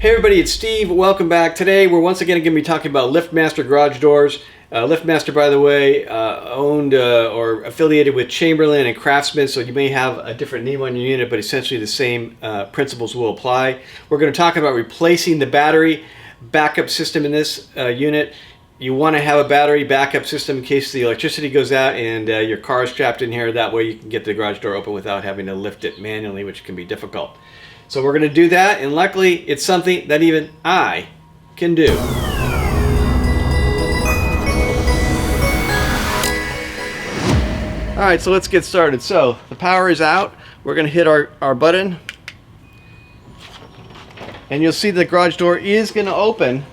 Hey everybody, it's Steve. Welcome back. Today we're once again going to be talking about Liftmaster garage doors. Liftmaster, by the way, owned or affiliated with Chamberlain and Craftsman, so you may have a different name on your unit, but essentially the same principles will apply. We're going to talk about replacing the battery backup system in this unit. You want to have a battery backup system in case the electricity goes out and your car is trapped in here. That way you can get the garage door open without having to lift it manually, which can be difficult. So we're going to do that, and luckily it's something that even I can do. Alright, so let's get started. So the power is out. We're going to hit our button, and you'll see the garage door is going to open,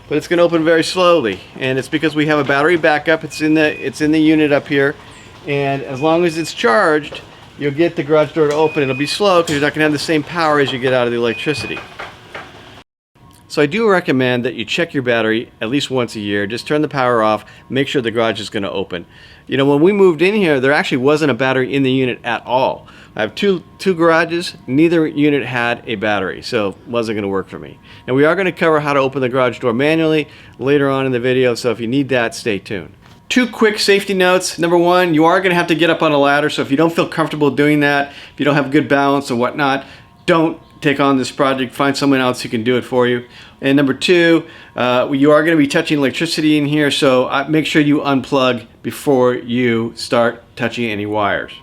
but it's going to open very slowly, and it's because we have a battery backup. It's in the unit up here, and as long as it's charged, you'll get the garage door to open. It'll be slow because you're not going to have the same power as you get out of the electricity. So I do recommend that you check your battery at least once a year. Just turn the power off, make sure the garage is going to open. You know, when we moved in here, there actually wasn't a battery in the unit at all. I have two garages. Neither unit had a battery, so it wasn't going to work for me. And we are going to cover how to open the garage door manually later on in the video, so if you need that, stay tuned. Two quick safety notes. Number one, you are going to have to get up on a ladder, so if you don't feel comfortable doing that, if you don't have good balance or whatnot, don't take on this project. Find someone else who can do it for you. And number two, you are going to be touching electricity in here, so make sure you unplug before you start touching any wires.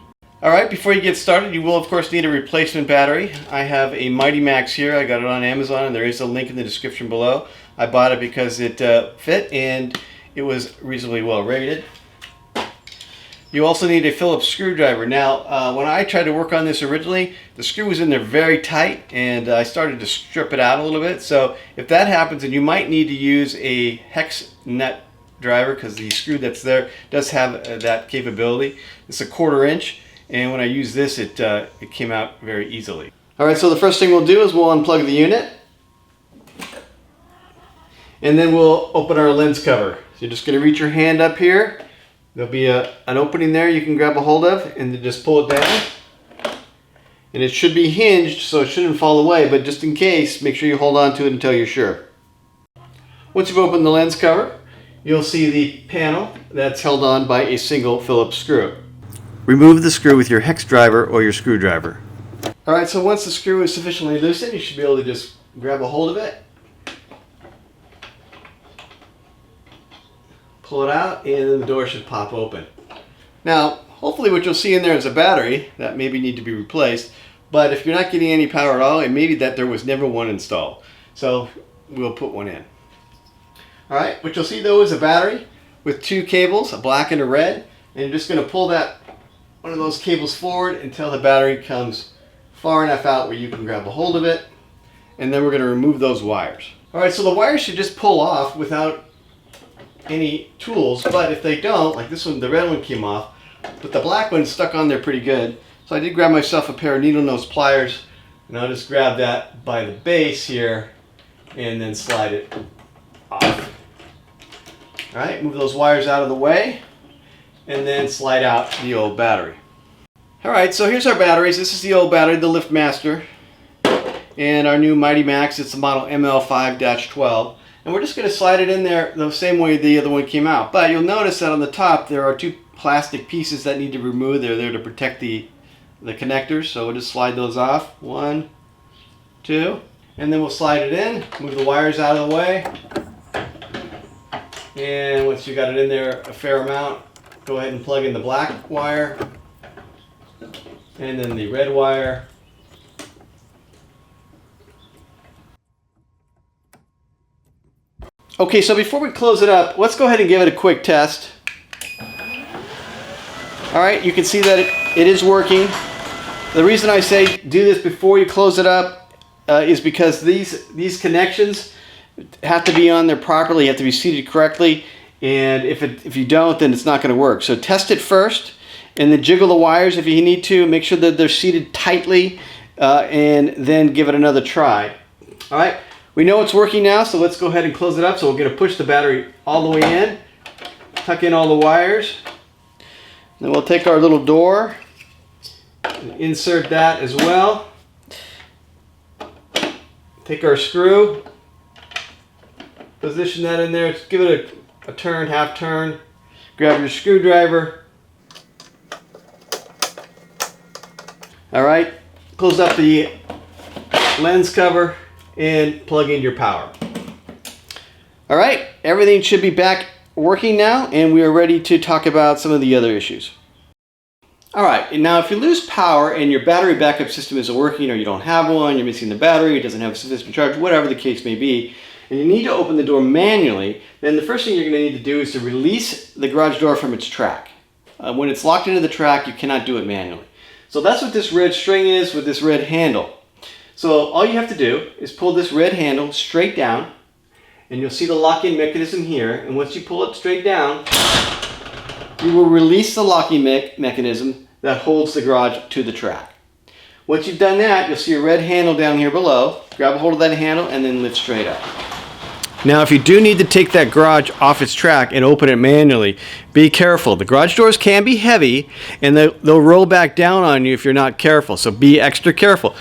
Alright, before you get started, you will of course need a replacement battery. I have a mightymax here. I got it on Amazon, and there is a link in the description below. I bought it because it fit and it was reasonably well rated. You also need a Phillips screwdriver. Now, when I tried to work on this originally, the screw was in there very tight, and I started to strip it out a little bit. So if that happens, then you might need to use a hex nut driver, because the screw that's there does have that capability. It's a 1/4 inch, and when I use this, it came out very easily. All right, so the first thing we'll do is we'll unplug the unit, and then we'll open our lens cover. So you're just going to reach your hand up here. There'll be an opening there you can grab a hold of, and then just pull it down. And it should be hinged, so it shouldn't fall away, but just in case, make sure you hold on to it until you're sure. Once you've opened the lens cover, you'll see the panel that's held on by a single Phillips screw. Remove the screw with your hex driver or your screwdriver. Alright, so once the screw is sufficiently loosened, you should be able to just grab a hold of it, pull it out, and then the door should pop open. Now, hopefully what you'll see in there is a battery that maybe need to be replaced, but if you're not getting any power at all, it may be that there was never one installed. So we'll put one in. Alright, what you'll see though is a battery with two cables, a black and a red, and you're just going to pull one of those cables forward until the battery comes far enough out where you can grab a hold of it, and then we're going to remove those wires. Alright, so the wires should just pull off without any tools, but if they don't, like this one, the red one came off, but the black one's stuck on there pretty good. So I did grab myself a pair of needle nose pliers, and I'll just grab that by the base here and then slide it off. Alright, move those wires out of the way and then slide out the old battery. Alright, so here's our batteries. This is the old battery, the Liftmaster, and our new mightymax. It's the model ML5-12. And we're just going to slide it in there the same way the other one came out. But you'll notice that on the top there are two plastic pieces that need to be removed. They're there to protect the connectors. So we'll just slide those off. 1, 2. And then we'll slide it in. Move the wires out of the way. And once you got it in there a fair amount, go ahead and plug in the black wire. And then the red wire. Okay, so before we close it up, let's go ahead and give it a quick test. Alright, you can see that it is working. The reason I say do this before you close it up is because these connections have to be on there properly, have to be seated correctly, and if you don't, then it's not going to work. So test it first, and then jiggle the wires if you need to. Make sure that they're seated tightly, and then give it another try. Alright. We know it's working now, so let's go ahead and close it up. So we're going to push the battery all the way in, tuck in all the wires, then we'll take our little door and insert that as well. take our screw, position that in there, give it a turn, half turn, grab your screwdriver. All right, close up the lens cover and plug in your power. All right, everything should be back working now, and we are ready to talk about some of the other issues. All right, and now if you lose power and your battery backup system isn't working, or you don't have one, you're missing the battery, it doesn't have a sufficient charge, whatever the case may be, and you need to open the door manually, then the first thing you're going to need to do is to release the garage door from its track. When it's locked into the track, you cannot do it manually. So that's what this red string is with this red handle. So all you have to do is pull this red handle straight down, and you'll see the locking mechanism here, and once you pull it straight down, you will release the locking mechanism that holds the garage to the track. Once you've done that, you'll see a red handle down here below. Grab a hold of that handle and then lift straight up. Now if you do need to take that garage off its track and open it manually, be careful. The garage doors can be heavy and they'll roll back down on you if you're not careful, so be extra careful.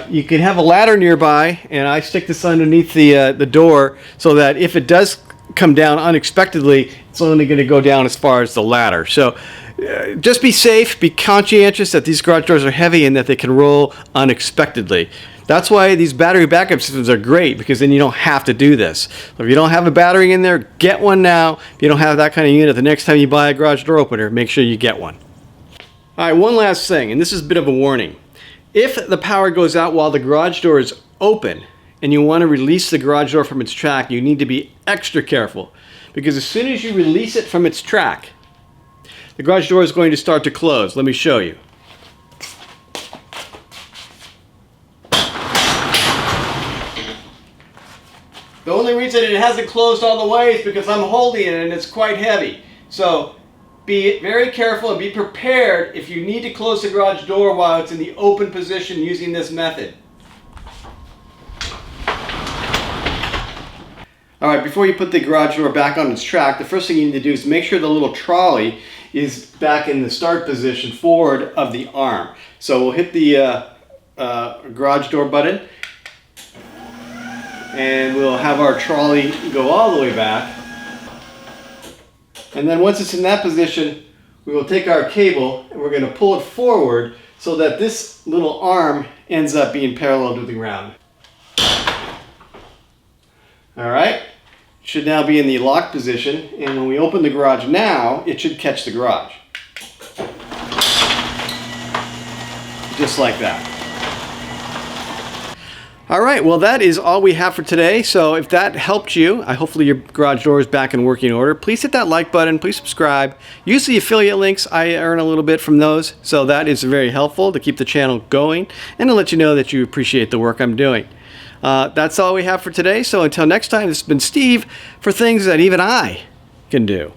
You can have a ladder nearby, and I stick this underneath the door so that if it does come down unexpectedly, it's only going to go down as far as the ladder. So just be safe, be conscientious that these garage doors are heavy and that they can roll unexpectedly. That's why these battery backup systems are great, because then you don't have to do this. If you don't have a battery in there, get one now. If you don't have that kind of unit, the next time you buy a garage door opener, make sure you get one. All right, one last thing, and this is a bit of a warning. If the power goes out while the garage door is open and you want to release the garage door from its track, you need to be extra careful, because as soon as you release it from its track, the garage door is going to start to close. Let me show you. The only reason it hasn't closed all the way is because I'm holding it and it's quite heavy. So be very careful and be prepared if you need to close the garage door while it's in the open position using this method. All right, before you put the garage door back on its track, the first thing you need to do is make sure the little trolley is back in the start position forward of the arm. So we'll hit the garage door button, and we'll have our trolley go all the way back. And then once it's in that position, we will take our cable and we're going to pull it forward so that this little arm ends up being parallel to the ground. All right, it should now be in the locked position, and when we open the garage now, it should catch the garage. Just like that. All right, well that is all we have for today. So if that helped you, hopefully your garage door is back in working order. Please hit that like button, please subscribe. Use the affiliate links, I earn a little bit from those. So that is very helpful to keep the channel going and to let you know that you appreciate the work I'm doing. That's all we have for today. So until next time, this has been Steve for things that even I can do.